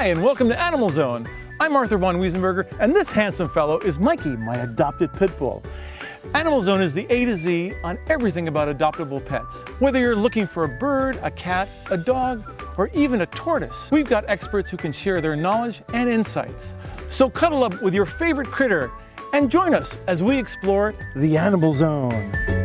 Hi, and welcome to AnimalZone. I'm Arthur von Wiesenberger, and this handsome fellow is Mikey, my adopted pit bull. AnimalZone is the A to Z on everything about adoptable pets. Whether you're looking for a bird, a cat, a dog, or even a tortoise, we've got experts who can share their knowledge and insights. So cuddle up with your favorite critter and join us as we explore the AnimalZone.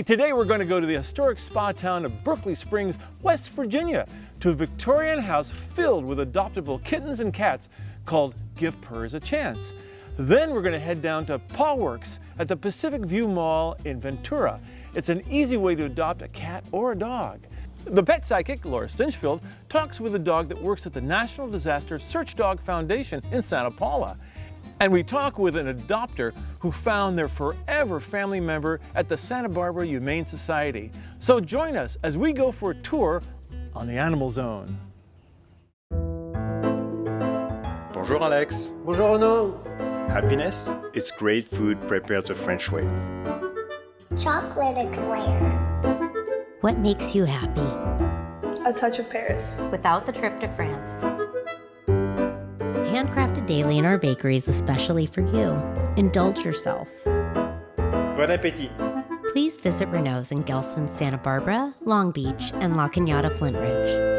Today we're going to go to the historic spa town of Berkeley Springs, West Virginia, to a Victorian house filled with adoptable kittens and cats called Give Purrs A Chance. Then we're going to head down to Paw Works at the Pacific View Mall in Ventura. It's an easy way to adopt a cat or a dog. The pet psychic, Laura Stinchfield, talks with a dog that works at the National Disaster Search Dog Foundation in Santa Paula. And we talk with an adopter who found their forever family member at the Santa Barbara Humane Society. So join us as we go for a tour on the AnimalZone. Bonjour Alex. Bonjour Renaud. Happiness? It's great food prepared the French way. Chocolate eclair. What makes you happy? A touch of Paris. Without the trip to France. Handcrafted daily in our bakeries especially for you. Indulge yourself. Bon appétit. Please visit Renaud's in Gelston, Santa Barbara, Long Beach, and La Cañada, Flint Ridge.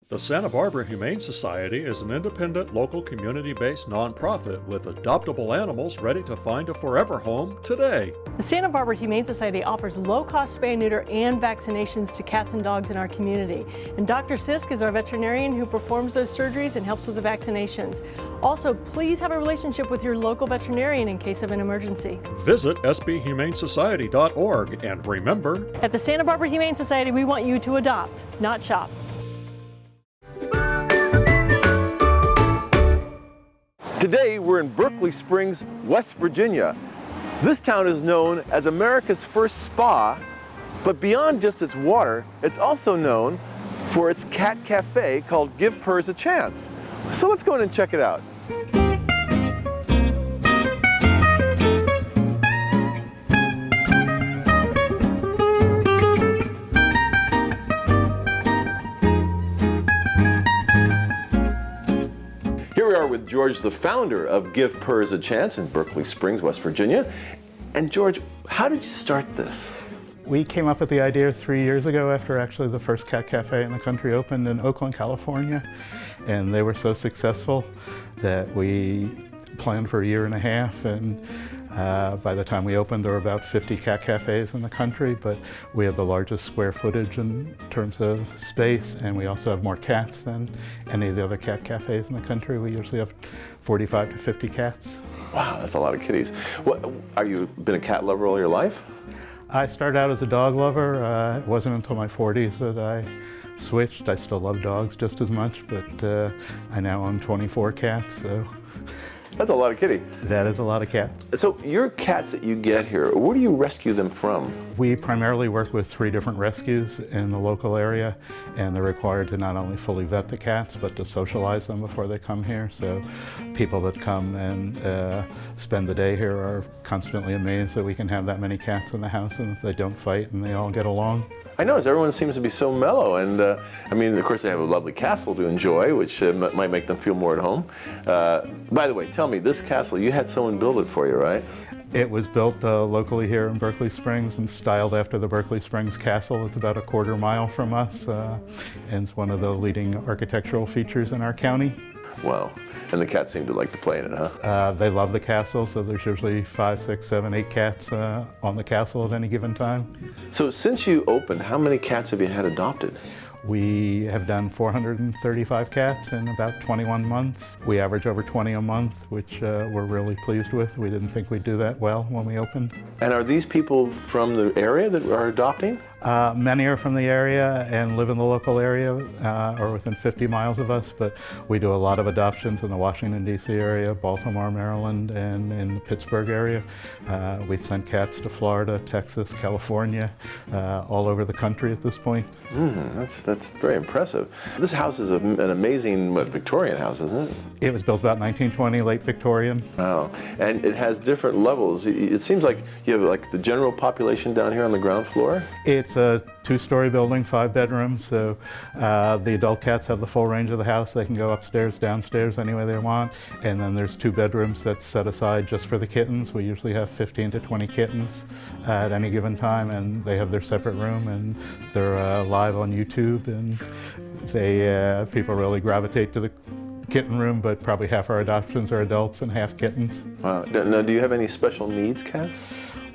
The Santa Barbara Humane Society is an independent, local, community-based nonprofit with adoptable animals ready to find a forever home today. The Santa Barbara Humane Society offers low-cost spay, neuter, and vaccinations to cats and dogs in our community. And Dr. Sisk is our veterinarian who performs those surgeries and helps with the vaccinations. Also, please have a relationship with your local veterinarian in case of an emergency. Visit sbhumanesociety.org and remember, At the Santa Barbara Humane Society, we want you to adopt, not shop. Today we're in Berkeley Springs, West Virginia. This town is known as America's first spa, but beyond just its water, it's also known for its cat cafe called Give Purrs A Chance. So let's go in and check it out. Here we are with George, the founder of Give Purrs A Chance in Berkeley Springs, West Virginia. And George, how did you start this? We came up with the idea 3 years ago after actually the first cat cafe in the country opened in Oakland, California. And they were so successful that we planned for a year and a half. And by the time we opened, there were about 50 cat cafes in the country, but we have the largest square footage in terms of space, and we also have more cats than any of the other cat cafes in the country. We usually have 45 to 50 cats. Wow, that's a lot of kitties. What, are you been a cat lover all your life? I started out as a dog lover. It wasn't until my 40s that I switched. I still love dogs just as much, but I now own 24 cats, so. That's a lot of kitty. That is a lot of cats. So your cats that you get here, where do you rescue them from? We primarily work with 3 different rescues in the local area, and they're required to not only fully vet the cats, but to socialize them before they come here. So people that come and spend the day here are constantly amazed that we can have that many cats in the house and they don't fight and they all get along. I notice everyone seems to be so mellow, and I mean, of course, they have a lovely castle to enjoy, which might make them feel more at home. By the way, tell me, this castle, you had someone build it for you, right? It was built locally here in Berkeley Springs and styled after the Berkeley Springs Castle. It's about a quarter mile from us, and it's one of the leading architectural features in our county. Wow. And the cats seem to like to play in it, huh? They love the castle, so there's usually 5, 6, 7, 8 cats on the castle at any given time. So since you opened, how many cats have you had adopted? We have done 435 cats in about 21 months. We average over 20 a month, which we're really pleased with. We didn't think we'd do that well when we opened. And are these people from the area that are adopting? Many are from the area and live in the local area or within 50 miles of us, but we do a lot of adoptions in the Washington, D.C. area, Baltimore, Maryland, and in the Pittsburgh area. We've sent cats to Florida, Texas, California, all over the country at this point. That's very impressive. This house is an amazing, Victorian house, isn't it? It was built about 1920, late Victorian. Wow, and it has different levels. It seems like you have like the general population down here on the ground floor? It's a two-story building, 5 bedrooms, so the adult cats have the full range of the house. They can go upstairs, downstairs, any way they want. And then there's 2 bedrooms that's set aside just for the kittens. We usually have 15 to 20 kittens at any given time, and they have their separate room, and they're live on YouTube, and people really gravitate to the kitten room, but probably half our adoptions are adults and half kittens. Wow. Now, do you have any special needs cats?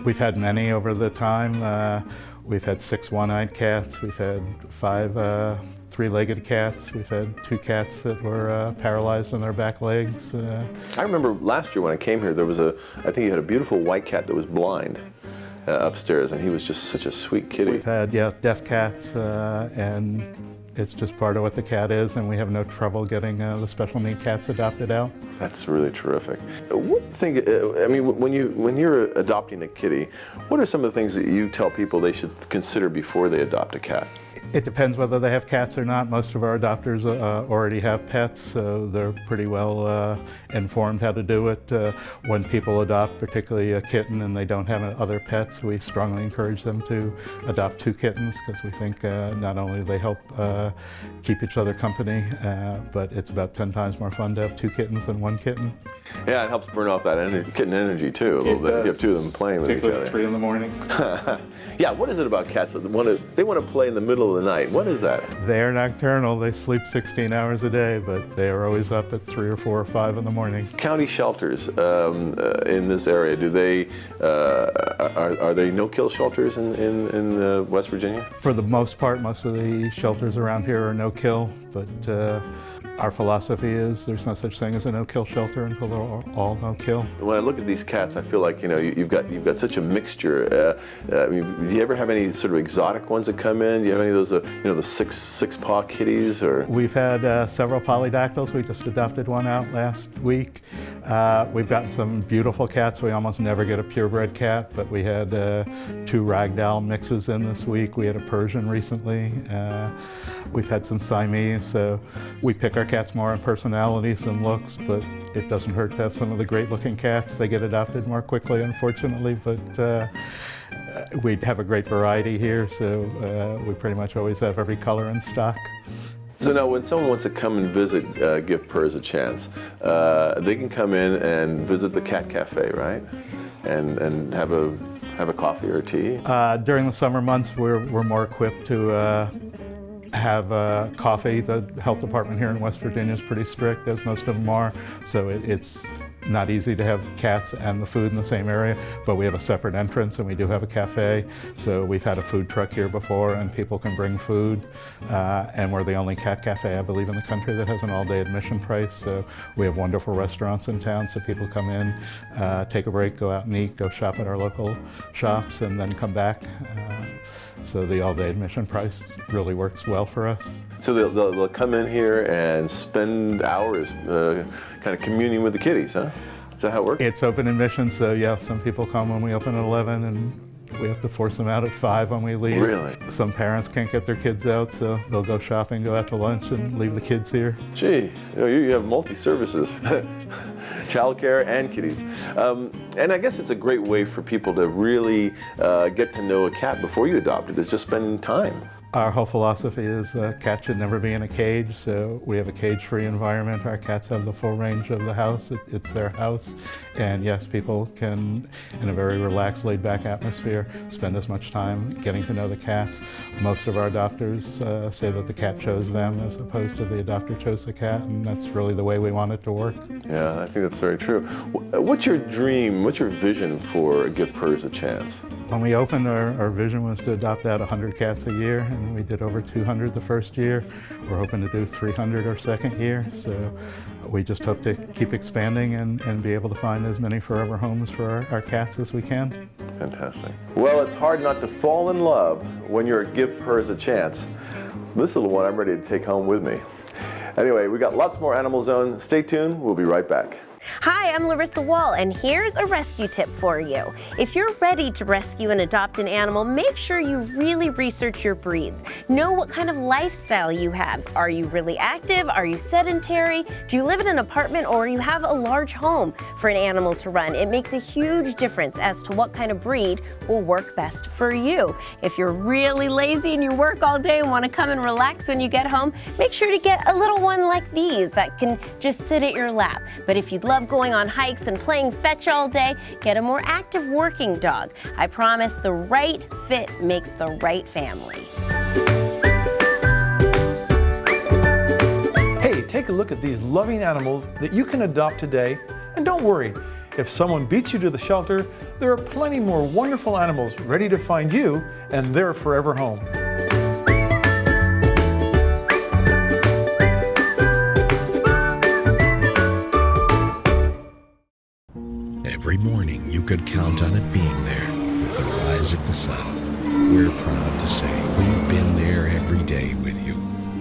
We've had many over the time. We've had 6 one-eyed cats. We've had 5 three-legged cats. We've had 2 cats that were paralyzed on their back legs. I remember last year when I came here, there was I think you had a beautiful white cat that was blind upstairs, and he was just such a sweet kitty. We've had, deaf cats, and it's just part of what the cat is, and we have no trouble getting the special need cats adopted out. That's really terrific. What do you think, I mean, when you're adopting a kitty, what are some of the things that you tell people they should consider before they adopt a cat? It depends whether they have cats or not. Most of our adopters already have pets, so they're pretty well informed how to do it. When people adopt, particularly a kitten, and they don't have other pets, we strongly encourage them to adopt 2 kittens, because we think not only do they help keep each other company, but it's about 10 times more fun to have 2 kittens than 1 kitten. Yeah, it helps burn off that kitten energy too, a little bit. You have 2 of them playing with each other. 3 in the morning. Yeah, what is it about cats that they want to play in the middle of the night? What is that? They're nocturnal. They sleep 16 hours a day, but they are always up at 3 or 4 or 5 in the morning. County shelters in this area, do they are they no-kill shelters in West Virginia? For the most part, most of the shelters around here are no-kill, but our philosophy is there's no such thing as a no-kill shelter until they're all no-kill. When I look at these cats, I feel like you've got such a mixture. I mean, do you ever have any sort of exotic ones that come in? Do you have any of those the six-paw kitties? Or we've had several polydactyls. We just adopted one out last week. We've gotten some beautiful cats. We almost never get a purebred cat, but we had 2 ragdoll mixes in this week. We had a Persian recently. We've had some Siamese, so we pick our cats more on personalities than looks, but it doesn't hurt to have some of the great-looking cats. They get adopted more quickly, unfortunately, but we have a great variety here, so we pretty much always have every color in stock. So now when someone wants to come and visit Give Purrs A Chance, they can come in and visit the Cat Cafe, right? And have a coffee or tea? During the summer months, we're more equipped to have coffee. The health department here in West Virginia is pretty strict, as most of them are, so it's not easy to have cats and the food in the same area, but we have a separate entrance and we do have a cafe. So we've had a food truck here before and people can bring food, and we're the only cat cafe, I believe, in the country that has an all-day admission price. So we have wonderful restaurants in town, so people come in, take a break, go out and eat, go shop at our local shops, and then come back. So the all-day admission price really works well for us. So they'll come in here and spend hours kind of communing with the kitties, huh? Is that how it works? It's open admission, so yeah, some people come when we open at 11 and we have to force them out at 5 when we leave. Really? Some parents can't get their kids out, so they'll go shopping, go out to lunch, and leave the kids here. Gee, you have multi-services, childcare and kitties. And I guess it's a great way for people to really get to know a cat before you adopt it, is just spending time. Our whole philosophy is cats should never be in a cage, so we have a cage-free environment. Our cats have the full range of the house. It's their house. And yes, people can, in a very relaxed, laid-back atmosphere, spend as much time getting to know the cats. Most of our adopters say that the cat chose them as opposed to the adopter chose the cat, and that's really the way we want it to work. Yeah, I think that's very true. What's your dream, what's your vision for Give Purrs A Chance? When we opened, our vision was to adopt out 100 cats a year, and we did over 200 the first year. We're hoping to do 300 our second year, so we just hope to keep expanding and be able to find as many forever homes for our cats as we can. Fantastic. Well, it's hard not to fall in love when you're at Give Purrs A Chance. This little one I'm ready to take home with me. Anyway, we got lots more Animal Zone. Stay tuned, we'll be right back. Hi, I'm Larissa Wall, and here's a rescue tip for you. If you're ready to rescue and adopt an animal, make sure you really research your breeds. Know what kind of lifestyle you have. Are you really active? Are you sedentary? Do you live in an apartment or you have a large home for an animal to run? It makes a huge difference as to what kind of breed will work best for you. If you're really lazy and you work all day and want to come and relax when you get home, make sure to get a little one like these that can just sit at your lap. But if you'd love going on hikes and playing fetch all day, get a more active working dog. I promise the right fit makes the right family. Hey, take a look at these loving animals that you can adopt today. And don't worry, if someone beats you to the shelter, there are plenty more wonderful animals ready to find you and their forever home. Every morning you could count on it being there with the rise of the sun. We're proud to say we've been there every day with you.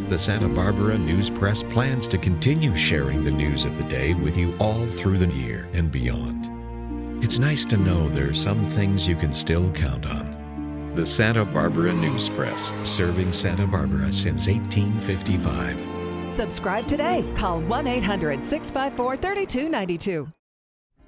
The Santa Barbara News Press plans to continue sharing the news of the day with you all through the year and beyond. It's nice to know there are some things you can still count on. The Santa Barbara News Press, serving Santa Barbara since 1855. Subscribe today. Call 1-800-654-3292.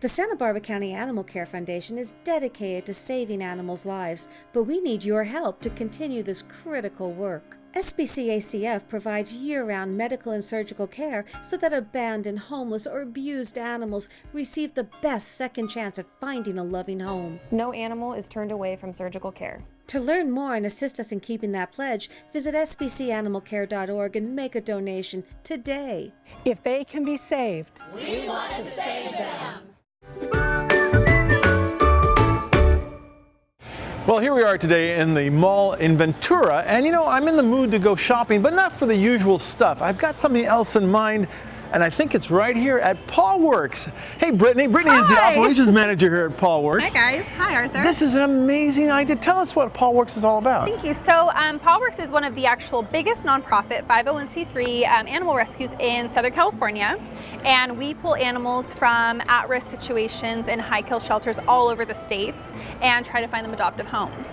The Santa Barbara County Animal Care Foundation is dedicated to saving animals' lives, but we need your help to continue this critical work. SBCACF provides year-round medical and surgical care so that abandoned, homeless, or abused animals receive the best second chance at finding a loving home. No animal is turned away from surgical care. To learn more and assist us in keeping that pledge, visit sbcanimalcare.org and make a donation today. If they can be saved, we want to save them. Well, here we are today in the mall in Ventura, and you know, I'm in the mood to go shopping, but not for the usual stuff. I've got something else in mind, and I think it's right here at Paw Works. Hey, Brittany. Brittany is the operations manager here at Paw Works. Hi, guys. Hi, Arthur. This is an amazing idea. Tell us what Paw Works is all about. Thank you. So, Paw Works is one of the actual biggest nonprofit 501c3 animal rescues in Southern California, and we pull animals from at-risk situations in high-kill shelters all over the states and try to find them adoptive homes.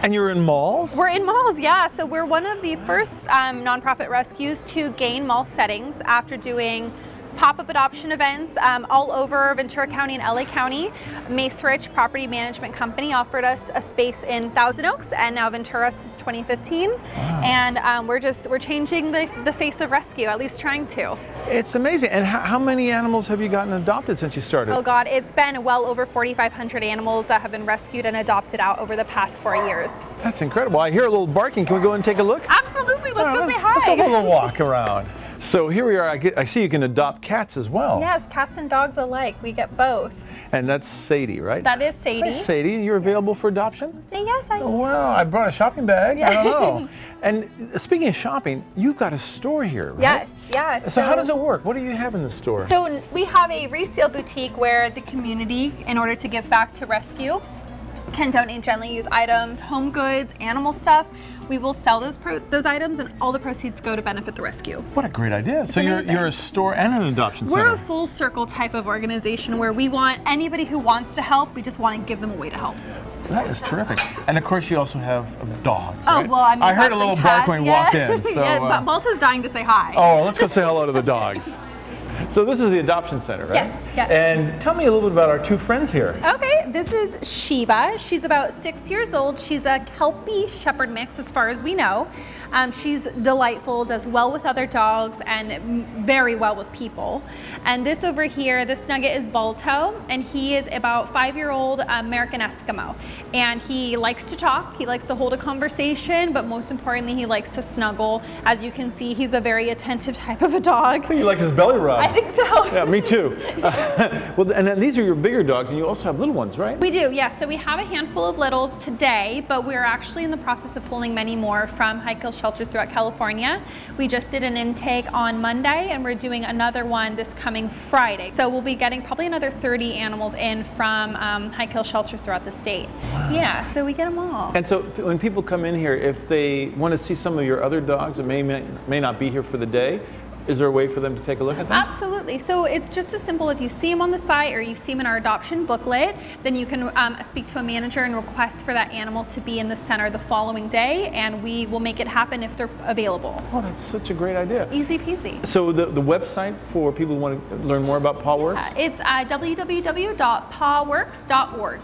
And you're in malls? We're in malls, yeah. So we're one of the first nonprofit rescues to gain mall settings after doing pop-up adoption events all over Ventura County and LA County. Mace Rich Property Management Company offered us a space in Thousand Oaks and now Ventura since 2015. Wow. And we're changing the face of rescue, at least trying to. It's amazing. And how many animals have you gotten adopted since you started? Oh God, it's been well over 4,500 animals that have been rescued and adopted out over the past 4 years. That's incredible. I hear a little barking. Can we go and take a look? Absolutely. Let's go say hi. Let's go for a little walk around. So here we are. I see you can adopt cats as well. Yes, cats and dogs alike. We get both. And that's Sadie, right? That is Sadie. Hi, Sadie. You're available for adoption? Say yes, I am. Oh, well, I brought a shopping bag. Yeah. I don't know. And speaking of shopping, you've got a store here, right? Yes, yes. So how does it work? What do you have in the store? So we have a resale boutique where the community, in order to give back to rescue, can donate gently used items, home goods, animal stuff. We will sell those items, and all the proceeds go to benefit the rescue. What a great idea. So you're a store and an adoption center. We're a full circle type of organization where we want anybody who wants to help, we just want to give them a way to help. That is terrific. And of course you also have dogs, right? Oh, well, I heard a little bark when we walked in. So, yeah, but Malta's dying to say hi. Oh, let's go say hello to the dogs. So this is the adoption center, right? Yes, yes. And tell me a little bit about our two friends here. Okay, this is Sheba. She's about 6 years old. She's a Kelpie Shepherd mix as far as we know. She's delightful, does well with other dogs, and very well with people. And this over here, this Nugget is Balto, and he is about 5-year-old American Eskimo. And he likes to talk, he likes to hold a conversation, but most importantly, he likes to snuggle. As you can see, he's a very attentive type of a dog. I think he likes his belly rub. I think so. Yeah, me too. Well, and then these are your bigger dogs, and you also have little ones, right? We do, yes. So we have a handful of littles today, but we're actually in the process of pulling many more from high-kill shelters throughout California. We just did an intake on Monday, and we're doing another one this coming Friday. So we'll be getting probably another 30 animals in from high-kill shelters throughout the state. Wow. Yeah, so we get them all. And so when people come in here, if they want to see some of your other dogs that may not be here for the day, is there a way for them to take a look at them? Absolutely. So it's just as simple, if you see them on the site or you see them in our adoption booklet, then you can speak to a manager and request for that animal to be in the center the following day, and we will make it happen if they're available. Oh, that's such a great idea. Easy peasy. So the website for people who want to learn more about Paw Works? It's www.pawworks.org.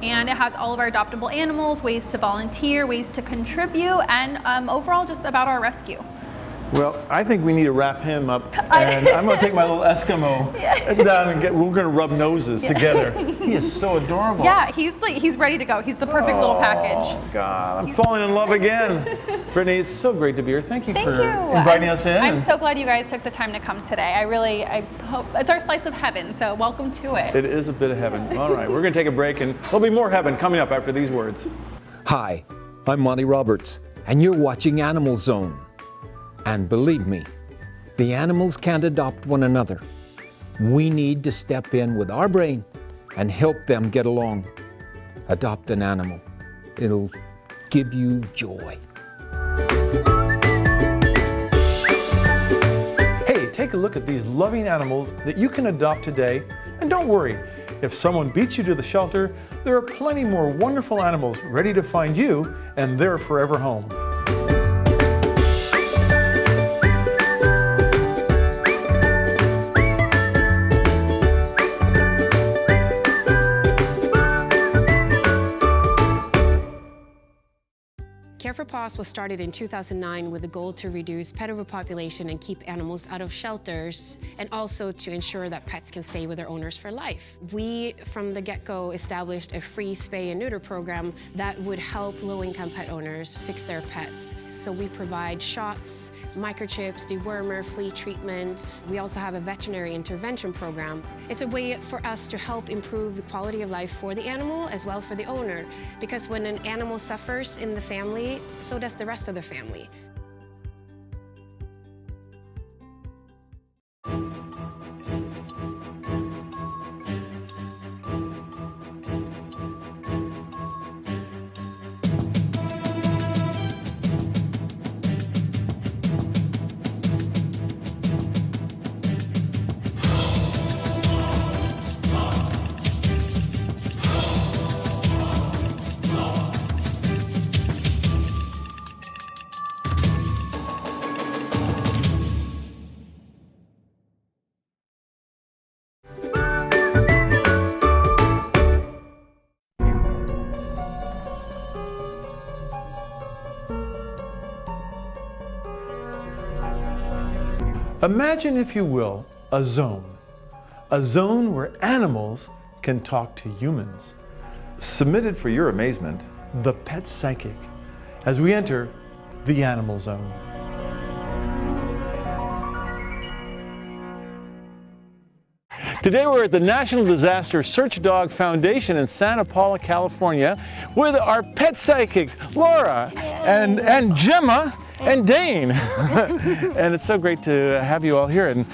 And it has all of our adoptable animals, ways to volunteer, ways to contribute, and overall just about our rescue. Well, I think we need to wrap him up, and I'm going to take my little Eskimo down and we're going to rub noses together. He is so adorable. Yeah, he's ready to go. He's the perfect little package. Oh God, I'm falling in love again. Brittany, it's so great to be here. Thank you for inviting us in. I'm so glad you guys took the time to come today. I hope it's our slice of heaven, so welcome to it. It is a bit of heaven. All right, we're going to take a break, and there'll be more heaven coming up after these words. Hi, I'm Monty Roberts, and you're watching AnimalZone. And believe me, the animals can't adopt one another. We need to step in with our brain and help them get along. Adopt an animal. It'll give you joy. Hey, take a look at these loving animals that you can adopt today. And don't worry, if someone beats you to the shelter, there are plenty more wonderful animals ready to find you and their forever home. Care for Paws was started in 2009 with the goal to reduce pet overpopulation and keep animals out of shelters, and also to ensure that pets can stay with their owners for life. We, from the get-go, established a free spay and neuter program that would help low-income pet owners fix their pets. So we provide shots, microchips, dewormer, flea treatment. We also have a veterinary intervention program. It's a way for us to help improve the quality of life for the animal as well for the owner, because when an animal suffers in the family, so does the rest of the family. Imagine, if you will, a zone where animals can talk to humans. Submitted for your amazement, the Pet Psychic, as we enter the Animal Zone. Today we're at the National Disaster Search Dog Foundation in Santa Paula, California, with our Pet Psychic, Laura, and Gemma, and Dane. And it's so great to have you all here. And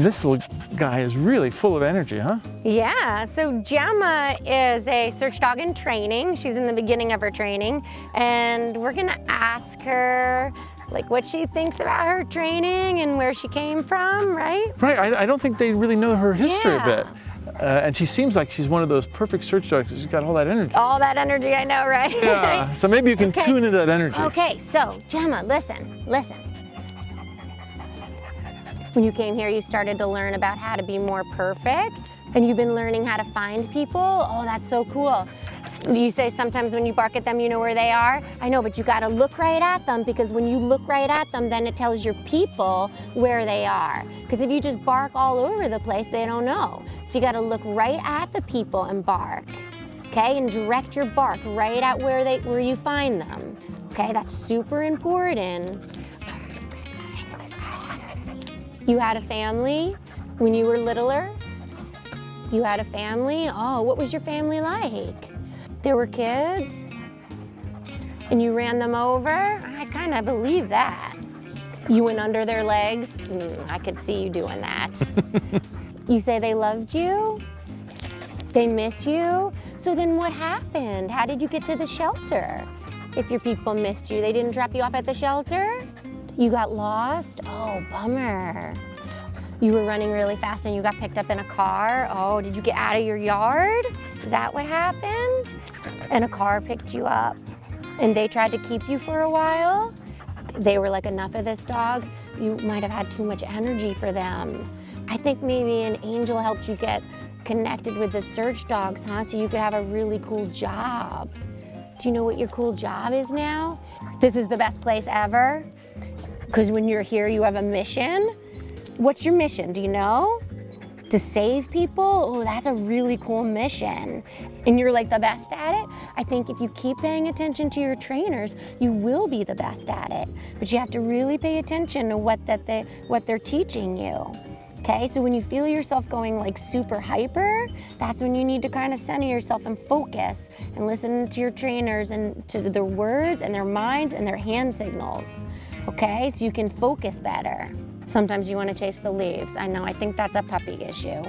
this little guy is really full of energy, huh? Yeah, so Gemma is a search dog in training. She's in the beginning of her training. And we're gonna ask her like what she thinks about her training and where she came from, right? Right, I don't think they really know her history a bit. And she seems like she's one of those perfect search dogs. She's got all that energy. All that energy, I know, right? Yeah, so maybe you can tune into that energy. Okay, so Gemma, listen. When you came here, you started to learn about how to be more perfect, and you've been learning how to find people. Oh, that's so cool. You say sometimes when you bark at them, you know where they are. I know, but you gotta look right at them, because when you look right at them, then it tells your people where they are. Because if you just bark all over the place, they don't know. So you gotta look right at the people and bark, okay? And direct your bark right at where you find them, okay? That's super important. You had a family when you were littler? You had a family? Oh, what was your family like? There were kids? And you ran them over? I kind of believe that. You went under their legs? I could see you doing that. You say they loved you? They miss you? So then what happened? How did you get to the shelter? If your people missed you, they didn't drop you off at the shelter? You got lost? Oh, bummer. You were running really fast and you got picked up in a car? Oh, did you get out of your yard? Is that what happened? And a car picked you up and they tried to keep you for a while? They were like, enough of this dog. You might have had too much energy for them. I think maybe an angel helped you get connected with the search dogs, huh? So you could have a really cool job. Do you know what your cool job is now? This is the best place ever. Because when you're here, you have a mission. What's your mission, do you know? To save people? Oh, that's a really cool mission. And you're like the best at it? I think if you keep paying attention to your trainers, you will be the best at it. But you have to really pay attention to what they're teaching you. Okay, so when you feel yourself going like super hyper, that's when you need to kind of center yourself and focus and listen to your trainers and to their words and their minds and their hand signals. Okay, so you can focus better. Sometimes you want to chase the leaves. I know, I think that's a puppy issue.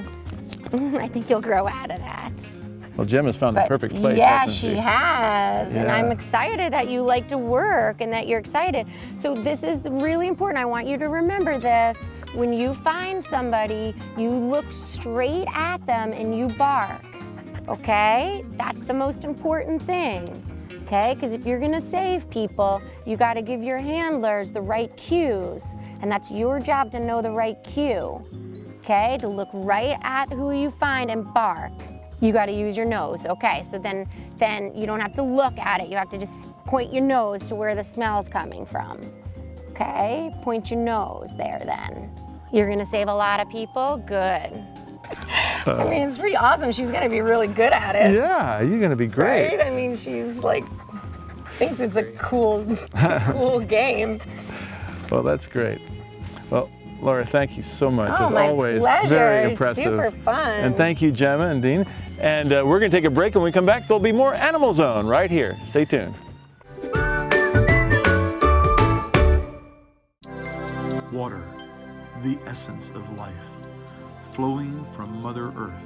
I think you'll grow out of that. Well, Jem has found the perfect place. Yeah, she has. Yeah. And I'm excited that you like to work and that you're excited. So this is really important. I want you to remember this. When you find somebody, you look straight at them and you bark, okay? That's the most important thing. Okay, because if you're gonna save people, you gotta give your handlers the right cues, and that's your job to know the right cue, okay? To look right at who you find and bark. You gotta use your nose, okay? So then you don't have to look at it, you have to just point your nose to where the smell's coming from, okay? Point your nose there then. You're gonna save a lot of people? Good. I mean, it's pretty awesome. She's gonna be really good at it. Yeah, you're gonna be great. Right? I mean, she's like, thinks it's a cool game. Well, that's great. Well, Laura, thank you so much. Oh, As my always, pleasure. very impressive. Super fun. And thank you, Gemma and Dean. And we're gonna take a break, and when we come back, there'll be more Animal Zone right here. Stay tuned. Water, the essence of life, flowing from Mother Earth,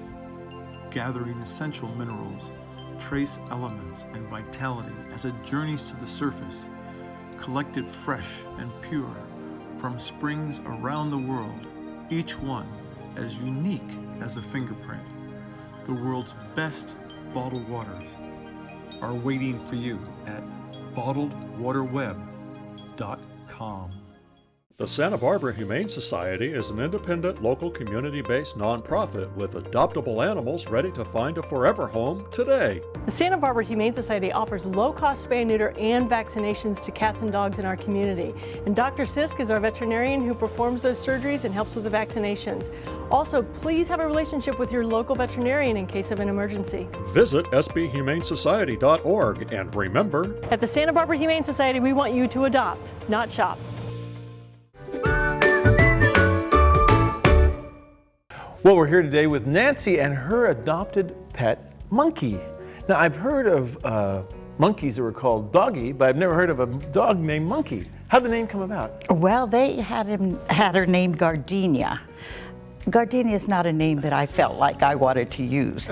gathering essential minerals, trace elements, and vitality as it journeys to the surface, collected fresh and pure from springs around the world, each one as unique as a fingerprint. The world's best bottled waters are waiting for you at bottledwaterweb.com. The Santa Barbara Humane Society is an independent, local, community-based nonprofit with adoptable animals ready to find a forever home today. The Santa Barbara Humane Society offers low-cost spay, neuter, and vaccinations to cats and dogs in our community. And Dr. Sisk is our veterinarian who performs those surgeries and helps with the vaccinations. Also, please have a relationship with your local veterinarian in case of an emergency. Visit sbhumanesociety.org and remember, at the Santa Barbara Humane Society, we want you to adopt, not shop. Well, we're here today with Nancy and her adopted pet monkey. Now, I've heard of monkeys that were called Doggy, but I've never heard of a dog named Monkey. How'd the name come about? Well, they had her named Gardenia. Gardenia is not a name that I felt like I wanted to use.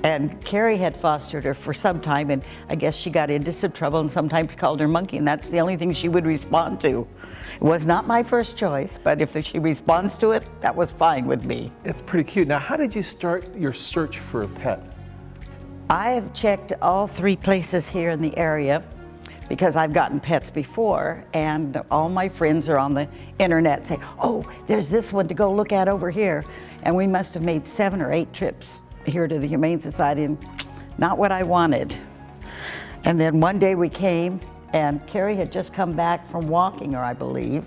And Carrie had fostered her for some time, and I guess she got into some trouble and sometimes called her Monkey, and that's the only thing she would respond to. It was not my first choice, but if she responds to it, that was fine with me. It's pretty cute. Now, how did you start your search for a pet? I have checked all 3 places here in the area because I've gotten pets before, and all my friends are on the internet saying, oh, there's this one to go look at over here. And we must have made 7 or 8 trips here to the Humane Society, and not what I wanted. And then one day we came, and Carrie had just come back from walking her, I believe.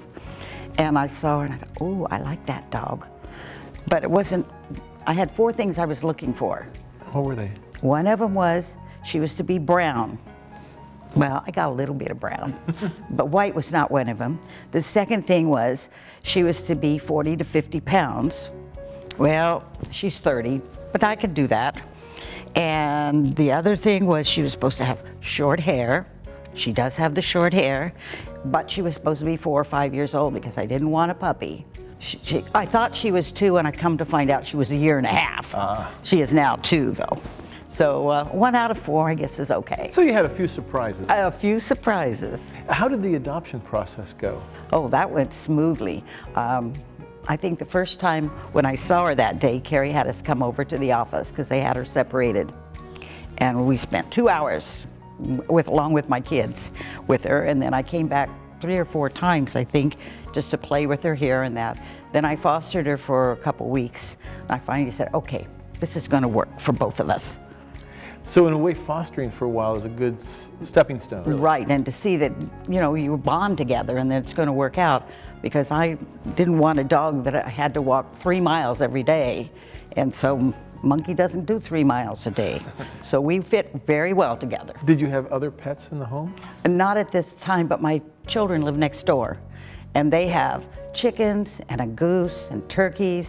And I saw her and I thought, oh, I like that dog. But it wasn't, I had 4 things I was looking for. What were they? One of them was she was to be brown. Well, I got a little bit of brown, but white was not one of them. The second thing was she was to be 40 to 50 pounds. Well, she's 30, but I could do that. And the other thing was she was supposed to have short hair. She does have the short hair, but she was supposed to be 4 or 5 years old because I didn't want a puppy. I thought she was 2, and I come to find out she was 1.5 years. She is now 2, though. So 1 out of 4, I guess, is okay. So you had a few surprises. A few surprises. How did the adoption process go? Oh, that went smoothly. I think the first time when I saw her that day, Carrie had us come over to the office because they had her separated. And we spent 2 hours along with my kids with her. And then I came back 3 or 4 times, I think, just to play with her here and that. Then I fostered her for a couple weeks. I finally said, okay, this is going to work for both of us. So in a way, fostering for a while is a good stepping stone. Really. Right, and to see that, you know, you bond together and that it's going to work out, because I didn't want a dog that I had to walk 3 miles every day. And so Monkey doesn't do 3 miles a day. So we fit very well together. Did you have other pets in the home? Not at this time, but my children live next door. And they have chickens and a goose and turkeys.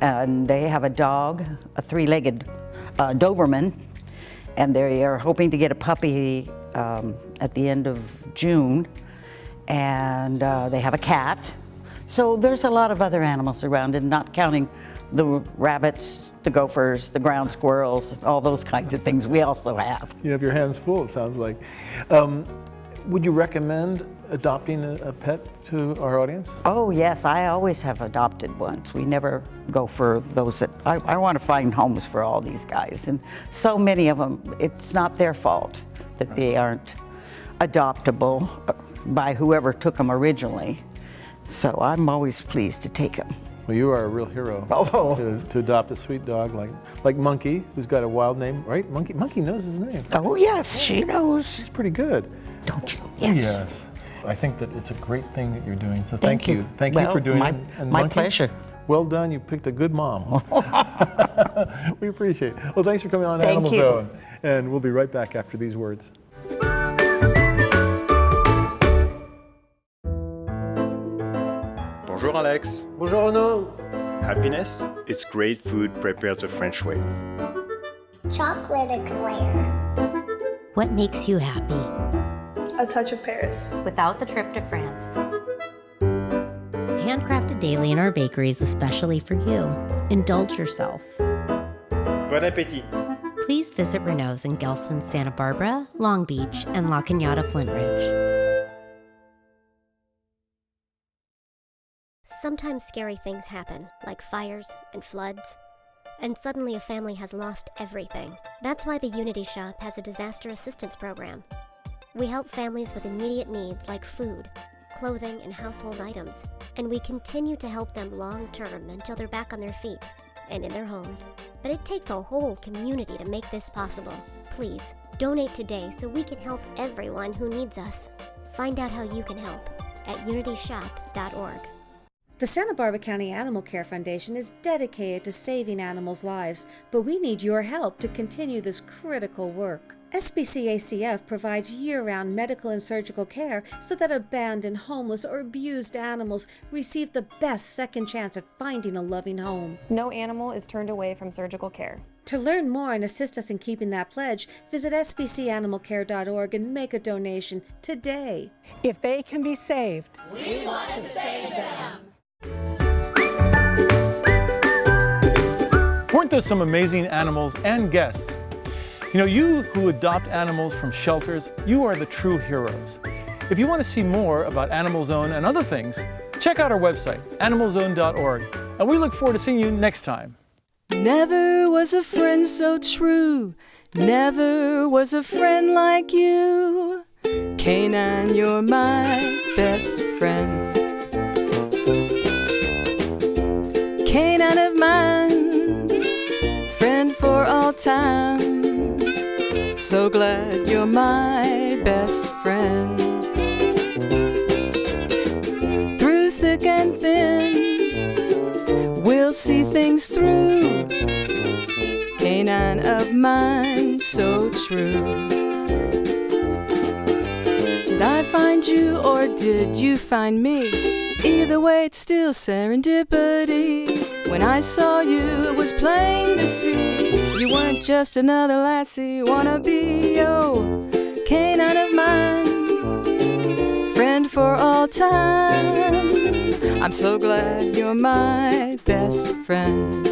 And they have a dog, a 3-legged Doberman. And they are hoping to get a puppy at the end of June. And they have a cat. So there's a lot of other animals around, and not counting the rabbits, the gophers, the ground squirrels, all those kinds of things we also have. You have your hands full, it sounds like. Would you recommend adopting a pet to our audience? Oh yes, I always have adopted ones. We never go for those that, I want to find homes for all these guys. And so many of them, it's not their fault that they aren't adoptable by whoever took them originally. So I'm always pleased to take them. Well, you are a real hero to adopt a sweet dog like Monkey, who's got a wild name, right? Monkey knows his name. Oh yes, she knows. She's pretty good. Don't you? Yes. Yes. I think that it's a great thing that you're doing, so thank you. Thank you for doing it. And my Monkey, pleasure. Well done, you picked a good mom. We appreciate it. Well, thanks for coming on Thank you. AnimalZone. And we'll be right back after these words. Bonjour Alex. Bonjour Renaud. Happiness? It's great food prepared the French way. Chocolate eclair. What makes you happy? A touch of Paris. Without the trip to France. Handcrafted daily in our bakeries especially for you. Indulge yourself. Bon appétit. Please visit Renaud's in Gelston, Santa Barbara, Long Beach, and La Cañada, Flint Ridge. Sometimes scary things happen, like fires and floods. And suddenly a family has lost everything. That's why the Unity Shop has a disaster assistance program. We help families with immediate needs like food, clothing, and household items. And we continue to help them long-term until they're back on their feet and in their homes. But it takes a whole community to make this possible. Please, donate today so we can help everyone who needs us. Find out how you can help at unityshop.org. The Santa Barbara County Animal Care Foundation is dedicated to saving animals' lives, but we need your help to continue this critical work. SBCACF provides year-round medical and surgical care so that abandoned, homeless, or abused animals receive the best second chance at finding a loving home. No animal is turned away from surgical care. To learn more and assist us in keeping that pledge, visit sbcanimalcare.org and make a donation today. If they can be saved, we want to save them. Weren't there some amazing animals and guests? You know, you who adopt animals from shelters, you are the true heroes. If you want to see more about AnimalZone and other things, check out our website, animalzone.org, and we look forward to seeing you next time. Never was a friend so true, never was a friend like you. Canine, you're my best friend. Canine of mine, friend for all time. So glad you're my best friend. Through thick and thin, we'll see things through. Canine of mine, so true. Did I find you or did you find me? Either way, it's still serendipity. When I saw you, it was plain to see you weren't just another lassie wannabe. Oh, canine of mine, friend for all time. I'm so glad you're my best friend.